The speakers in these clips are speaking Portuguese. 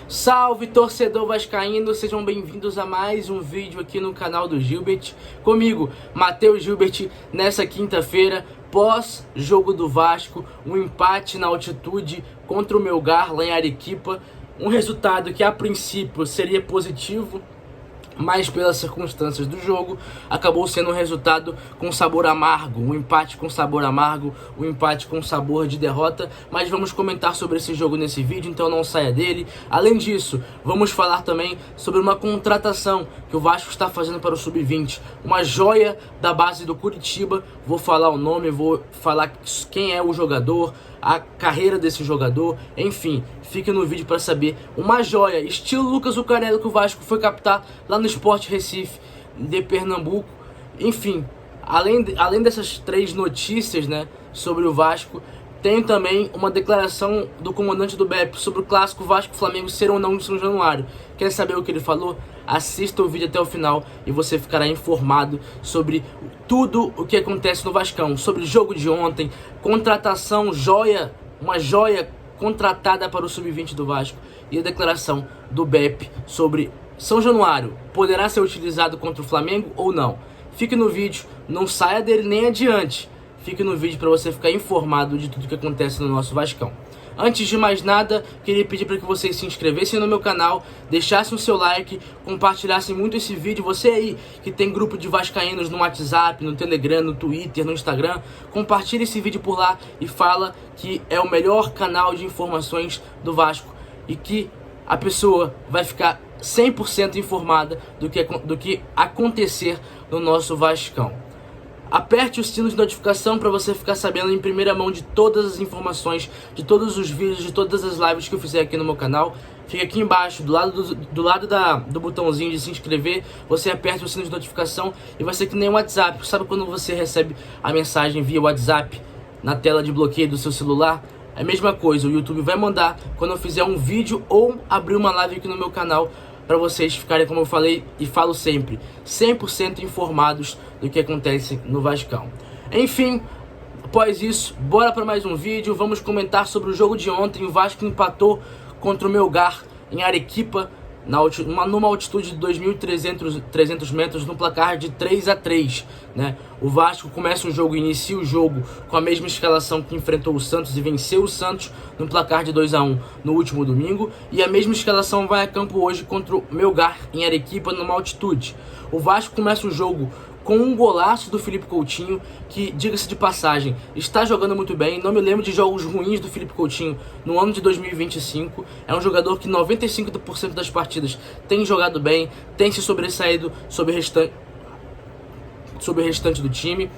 Salve, torcedor vascaíno, sejam bem-vindos a mais um vídeo aqui no canal do Gilbert. Comigo, Matheus Gilbert, nessa quinta-feira, pós-jogo do Vasco, um empate na altitude contra o Melgar lá em Arequipa. Um resultado que a princípio seria positivo, mas pelas circunstâncias do jogo, acabou sendo um resultado com sabor amargo, um empate com sabor amargo, um empate com sabor de derrota, mas vamos comentar sobre esse jogo nesse vídeo, então não saia dele. Além disso, vamos falar também sobre uma contratação que o Vasco está fazendo para o Sub-20, uma joia da base do Curitiba. Vou falar o nome, vou falar quem é o jogador, a carreira desse jogador, enfim, fique no vídeo para saber. Uma joia, estilo Lucas Zuccarello, que o Vasco foi captar lá no Sport Recife de Pernambuco. Enfim, além dessas três notícias, né, sobre o Vasco, tem também uma declaração do comandante do BEP sobre o clássico Vasco-Flamengo ser ou não em São Januário. Quer saber o que ele falou? Assista o vídeo até o final e você ficará informado sobre tudo o que acontece no Vascão, sobre o jogo de ontem, contratação, joia, uma joia contratada para o Sub-20 do Vasco, e a declaração do BEP sobre São Januário poderá ser utilizado contra o Flamengo ou não. Fique no vídeo, não saia dele nem adiante. Fique no vídeo para você ficar informado de tudo que acontece no nosso Vascão. Antes de mais nada, queria pedir para que vocês se inscrevessem no meu canal, deixassem o seu like, compartilhassem muito esse vídeo. Você aí que tem grupo de vascaínos no WhatsApp, no Telegram, no Twitter, no Instagram, compartilhe esse vídeo por lá e fala que é o melhor canal de informações do Vasco e que a pessoa vai ficar 100% informada do que acontecer no nosso Vascão. Aperte o sino de notificação para você ficar sabendo em primeira mão de todas as informações, de todos os vídeos, de todas as lives que eu fizer aqui no meu canal. Fica aqui embaixo, do lado do botãozinho de se inscrever, você aperta o sino de notificação e vai ser que nem o WhatsApp. Sabe quando você recebe a mensagem via WhatsApp na tela de bloqueio do seu celular? É a mesma coisa, o YouTube vai mandar quando eu fizer um vídeo ou abrir uma live aqui no meu canal, para vocês ficarem, como eu falei e falo sempre, 100% informados do que acontece no Vascão. Enfim, após isso, bora para mais um vídeo. Vamos comentar sobre o jogo de ontem. O Vasco empatou contra o Melgar em Arequipa, numa altitude de 2.300 metros, no placar de 3-3, né? O Vasco começa o jogo, inicia o jogo com a mesma escalação que enfrentou o Santos e venceu o Santos no placar de 2-1 no último domingo, e a mesma escalação vai a campo hoje contra o Melgar em Arequipa, numa altitude. O Vasco começa o jogo com um golaço do Felipe Coutinho, que, diga-se de passagem, está jogando muito bem. Não me lembro de jogos ruins do Felipe Coutinho no ano de 2025. É um jogador que 95% das partidas tem jogado bem, tem se sobressaído sobre o restante do time.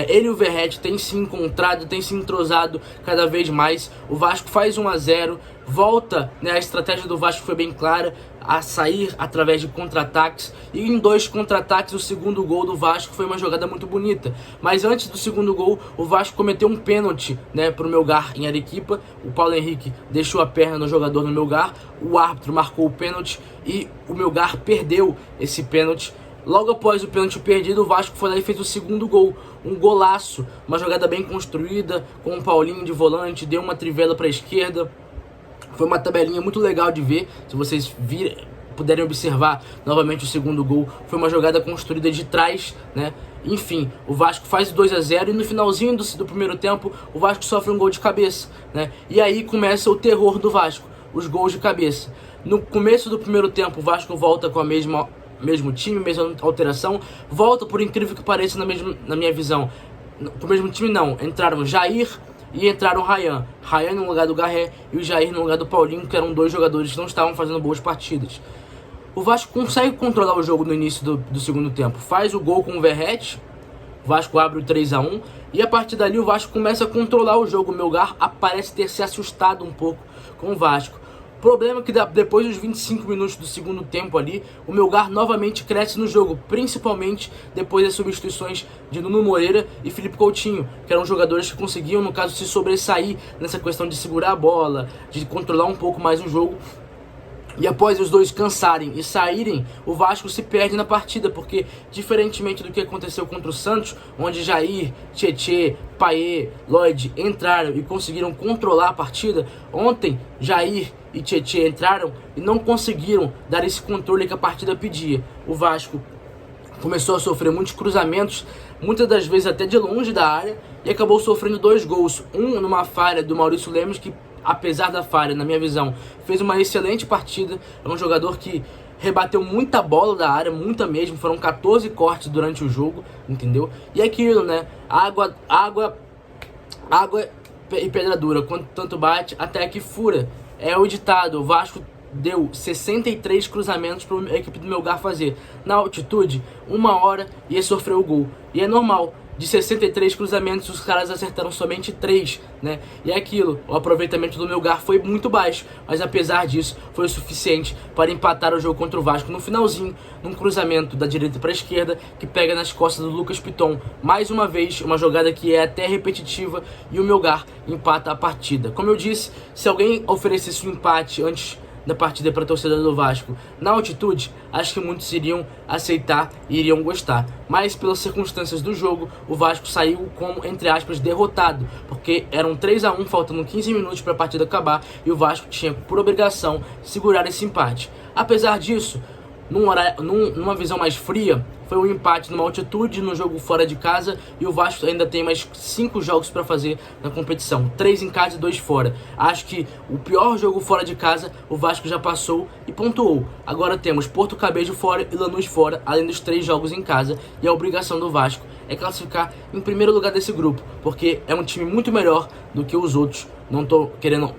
Ele e o Verratti têm se encontrado, têm se entrosado cada vez mais. O Vasco faz 1-0, volta, né, a estratégia do Vasco foi bem clara, a sair através de contra-ataques, e em 2 contra-ataques o segundo gol do Vasco foi uma jogada muito bonita. Mas antes do segundo gol, o Vasco cometeu um pênalti, né, para o Melgar em Arequipa. O Paulo Henrique deixou a perna no jogador no Melgar, o árbitro marcou o pênalti e o Melgar perdeu esse pênalti. Logo após o pênalti perdido, o Vasco foi lá e fez o segundo gol, um golaço, uma jogada bem construída, com o Paulinho de volante, deu uma trivela para a esquerda. Foi uma tabelinha muito legal de ver, se vocês puderem observar novamente o segundo gol. Foi uma jogada construída de trás, né? Enfim, o Vasco faz 2-0 e no finalzinho do primeiro tempo, o Vasco sofre um gol de cabeça, né? E aí começa o terror do Vasco, os gols de cabeça. No começo do primeiro tempo, o Vasco volta com mesmo time, mesma alteração, volta, por incrível que pareça, na minha visão, com o mesmo time não, entraram Jair e entraram Ryan no lugar do Garré e o Jair no lugar do Paulinho, que eram 2 jogadores que não estavam fazendo boas partidas. O Vasco consegue controlar o jogo no início do segundo tempo, faz o gol com o Verratti, o Vasco abre o 3-1 e a partir dali o Vasco começa a controlar o jogo. O Melgar parece ter se assustado um pouco com o Vasco. O problema é que depois dos 25 minutos do segundo tempo ali, o Melgar novamente cresce no jogo, principalmente depois das substituições de Nuno Moreira e Felipe Coutinho, que eram jogadores que conseguiam, no caso, se sobressair nessa questão de segurar a bola, de controlar um pouco mais o jogo. E após os dois cansarem e saírem, o Vasco se perde na partida, porque diferentemente do que aconteceu contra o Santos, onde Jair, Tietê, Payet, Lloyd entraram e conseguiram controlar a partida, ontem Jair e Tietê entraram e não conseguiram dar esse controle que a partida pedia. O Vasco começou a sofrer muitos cruzamentos, muitas das vezes até de longe da área, e acabou sofrendo 2 gols. Um numa falha do Maurício Lemos, que apesar da falha, na minha visão, fez uma excelente partida. É um jogador que rebateu muita bola da área, muita mesmo. Foram 14 cortes durante o jogo, entendeu? E é aquilo, né? Água e pedra dura, quando tanto bate, até que fura. É o ditado. O Vasco deu 63 cruzamentos para a equipe do Melgar fazer. Na altitude, 1 hora, e ele sofreu o gol. E é normal. De 63 cruzamentos, os caras acertaram somente 3, né? E é aquilo, o aproveitamento do Melgar foi muito baixo, mas apesar disso, foi o suficiente para empatar o jogo contra o Vasco no finalzinho, num cruzamento da direita para a esquerda, que pega nas costas do Lucas Piton. Mais uma vez, uma jogada que é até repetitiva, e o Melgar empata a partida. Como eu disse, se alguém oferecesse um empate antes da partida para a torcida do Vasco na altitude, acho que muitos iriam aceitar e iriam gostar. Mas pelas circunstâncias do jogo, o Vasco saiu como, entre aspas, derrotado, porque eram 3-1, faltando 15 minutos para a partida acabar, e o Vasco tinha por obrigação segurar esse empate. Apesar disso, numa visão mais fria, foi um empate numa altitude, no jogo fora de casa, e o Vasco ainda tem mais 5 jogos para fazer na competição, 3 em casa e 2 fora. Acho que o pior jogo fora de casa o Vasco já passou e pontuou. Agora temos Porto Cabejo fora e Lanús fora, além dos 3 jogos em casa, e a obrigação do Vasco é classificar em primeiro lugar desse grupo, porque é um time muito melhor do que os outros. Não tô querendo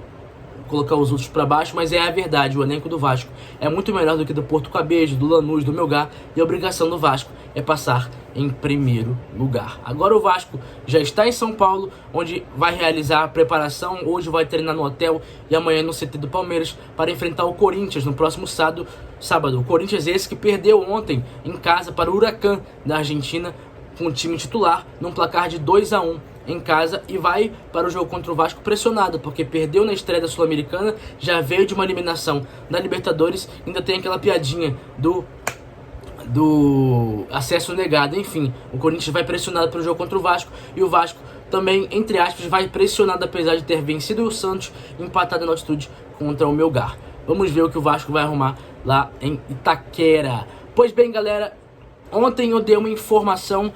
colocar os outros para baixo, mas é a verdade. O elenco do Vasco é muito melhor do que do Porto Cabejo, do Lanús, do Melgar, e a obrigação do Vasco é passar em primeiro lugar. Agora o Vasco já está em São Paulo, onde vai realizar a preparação. Hoje vai treinar no hotel e amanhã no CT do Palmeiras para enfrentar o Corinthians no próximo sábado. O Corinthians esse que perdeu ontem em casa para o Huracan da Argentina, com o time titular, num placar de 2-1 em casa, e vai para o jogo contra o Vasco pressionado, porque perdeu na estreia da Sul-Americana, já veio de uma eliminação da Libertadores, ainda tem aquela piadinha do acesso negado. Enfim, o Corinthians vai pressionado para o jogo contra o Vasco, e o Vasco também, entre aspas, vai pressionado, apesar de ter vencido o Santos, empatado na altitude contra o Melgar. Vamos ver o que o Vasco vai arrumar lá em Itaquera. Pois bem, galera, ontem eu dei uma informação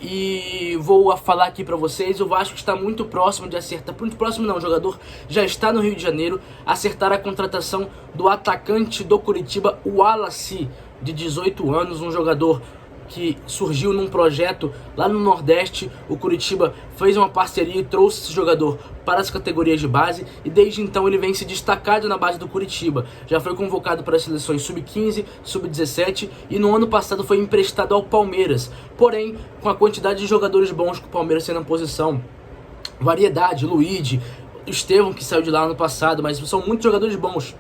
e vou falar aqui pra vocês. O Vasco está muito próximo de acertar, muito próximo não, o jogador já está no Rio de Janeiro, acertar a contratação do atacante do Curitiba, o Wallace, de 18 anos, um jogador que surgiu num projeto lá no Nordeste. O Curitiba fez uma parceria e trouxe esse jogador para as categorias de base, e desde então ele vem se destacado na base do Curitiba. Já foi convocado para as seleções sub-15, sub-17, e no ano passado foi emprestado ao Palmeiras. Porém, com a quantidade de jogadores bons que o Palmeiras tem na posição, variedade, Luigi, Estevão, que saiu de lá ano passado, mas são muitos jogadores bons.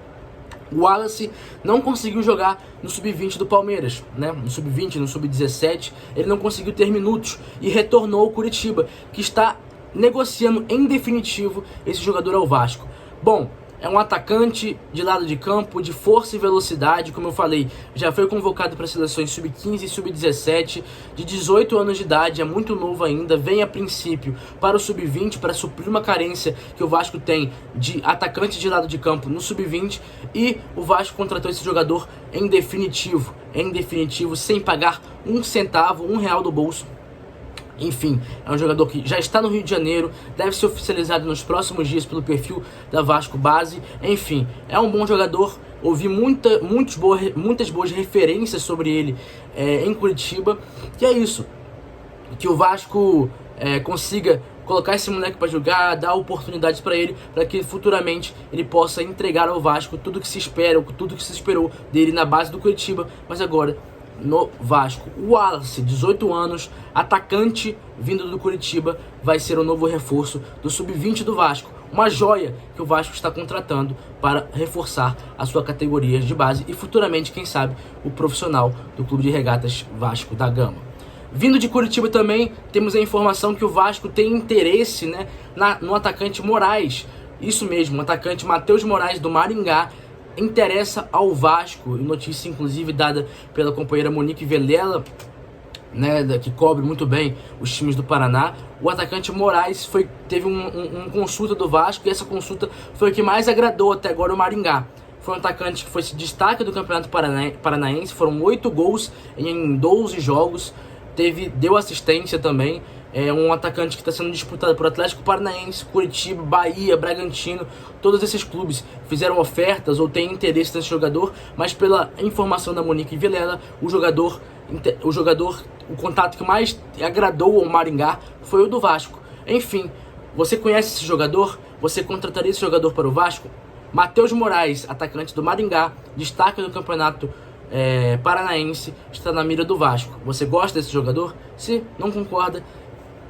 O Wallace não conseguiu jogar no sub-20 do Palmeiras, né? No sub-20, no sub-17, ele não conseguiu ter minutos e retornou ao Curitiba, que está negociando em definitivo esse jogador ao Vasco. Bom, é um atacante de lado de campo, de força e velocidade, como eu falei, já foi convocado para as seleções sub-15 e sub-17, de 18 anos de idade, é muito novo ainda, vem a princípio para o sub-20 para suprir uma carência que o Vasco tem de atacante de lado de campo no sub-20, e o Vasco contratou esse jogador em definitivo, sem pagar um centavo, R$1 do bolso. Enfim, é um jogador que já está no Rio de Janeiro, deve ser oficializado nos próximos dias pelo perfil da Vasco Base. Enfim, é um bom jogador, ouvi muitas boas referências sobre ele em Curitiba, e é isso, que o Vasco consiga colocar esse moleque para jogar, dar oportunidades para ele, para que futuramente ele possa entregar ao Vasco tudo que se espera, tudo que se esperou dele na base do Curitiba, mas agora no Vasco. O Wallace, 18 anos, atacante vindo do Curitiba, vai ser o novo reforço do sub-20 do Vasco. Uma joia que o Vasco está contratando para reforçar a sua categoria de base e futuramente, quem sabe, o profissional do Clube de Regatas Vasco da Gama. Vindo de Curitiba também, temos a informação que o Vasco tem interesse, né, no atacante Moraes. Isso mesmo, o atacante Matheus Moraes do Maringá interessa ao Vasco, notícia inclusive dada pela companheira Monique Velela. né, que cobre muito bem os times do Paraná. O atacante Moraes teve uma consulta do Vasco, e essa consulta foi o que mais agradou até agora o Maringá. Foi um atacante que foi destaque do Campeonato Paranaense, foram 8 gols em 12 jogos, deu assistência também. É um atacante que está sendo disputado por Atlético Paranaense, Curitiba, Bahia, Bragantino. Todos esses clubes fizeram ofertas ou têm interesse nesse jogador, mas pela informação da Monique Vilela, o contato que mais agradou ao Maringá foi o do Vasco. Enfim, você conhece esse jogador? Você contrataria esse jogador para o Vasco? Matheus Moraes, atacante do Maringá, destaque do Campeonato Paranaense, está na mira do Vasco. Você gosta desse jogador? Se não concorda,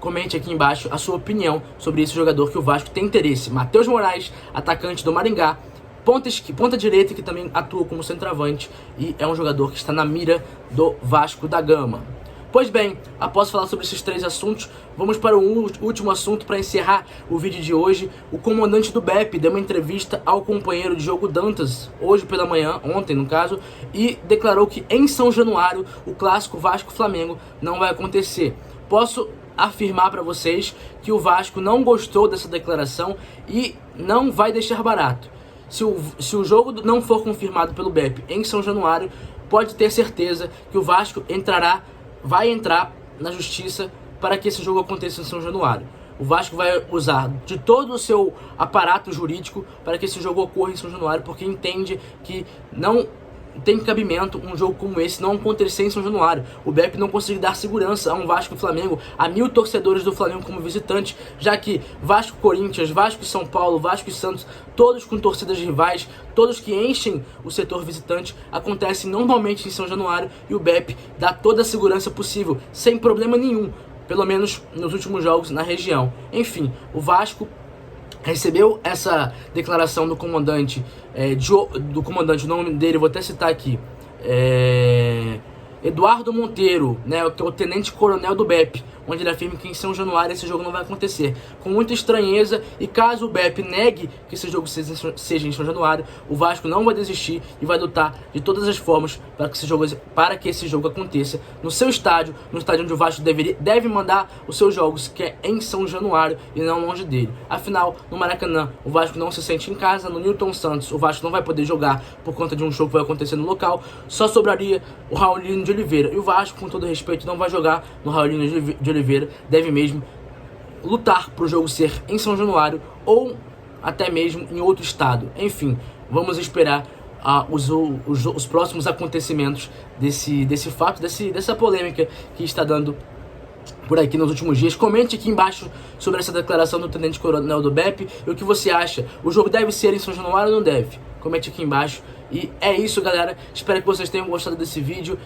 comente aqui embaixo a sua opinião sobre esse jogador que o Vasco tem interesse. Matheus Moraes, atacante do Maringá, ponta direita, que também atua como centroavante, e é um jogador que está na mira do Vasco da Gama. Pois bem, após falar sobre esses 3 assuntos, vamos para o último assunto para encerrar o vídeo de hoje. O comandante do BEP deu uma entrevista ao companheiro de jogo Dantas, hoje pela manhã, ontem no caso, e declarou que em São Januário o clássico Vasco-Flamengo não vai acontecer. Posso afirmar para vocês que o Vasco não gostou dessa declaração e não vai deixar barato. Se o jogo não for confirmado pelo BEP em São Januário, pode ter certeza que o Vasco vai entrar na justiça para que esse jogo aconteça em São Januário. O Vasco vai usar de todo o seu aparato jurídico para que esse jogo ocorra em São Januário, porque entende que não tem cabimento um jogo como esse não acontecer em São Januário. O BEP não consegue dar segurança a um Vasco e Flamengo, a 1000 torcedores do Flamengo como visitante, já que Vasco Corinthians, Vasco e São Paulo, Vasco e Santos, todos com torcidas rivais, todos que enchem o setor visitante, acontecem normalmente em São Januário, e o BEP dá toda a segurança possível, sem problema nenhum, pelo menos nos últimos jogos na região. Enfim, o Vasco recebeu essa declaração do comandante, o nome dele eu vou até citar aqui, Eduardo Monteiro, né, que é o tenente-coronel do BEP, onde ele afirma que em São Januário esse jogo não vai acontecer, com muita estranheza, e caso o BEP negue que esse jogo seja em São Januário, o Vasco não vai desistir e vai lutar de todas as formas para que esse jogo aconteça no seu estádio, no estádio onde o Vasco deve mandar os seus jogos, que é em São Januário e não longe dele. Afinal, no Maracanã, o Vasco não se sente em casa, no Newton Santos o Vasco não vai poder jogar por conta de um jogo que vai acontecer no local, só sobraria o Raulino de Oliveira, e o Vasco, com todo respeito, não vai jogar no Raulino de Oliveira, deve mesmo lutar para o jogo ser em São Januário ou até mesmo em outro estado. Enfim, vamos esperar os próximos acontecimentos desse fato, dessa polêmica que está dando por aqui nos últimos dias. Comente aqui embaixo sobre essa declaração do tenente-coronel do BEP e o que você acha. O jogo deve ser em São Januário ou não deve? Comente aqui embaixo. E é isso, galera. Espero que vocês tenham gostado desse vídeo.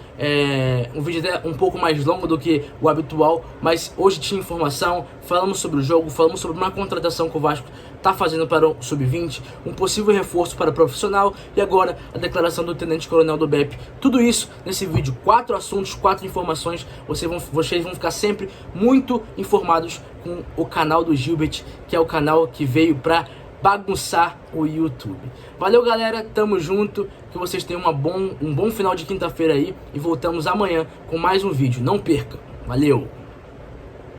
Um vídeo até um pouco mais longo do que o habitual, mas hoje tinha informação, falamos sobre o jogo, falamos sobre uma contratação que o Vasco está fazendo para o Sub-20, um possível reforço para o profissional, e agora a declaração do tenente-coronel do BEP. Tudo isso nesse vídeo, 4 assuntos, 4 informações. Vocês vão ficar sempre muito informados com o canal do Gilbert, que é o canal que veio para bagunçar o YouTube. Valeu, galera, tamo junto, que vocês tenham um bom final de quinta-feira aí, e voltamos amanhã com mais um vídeo. Não perca, valeu!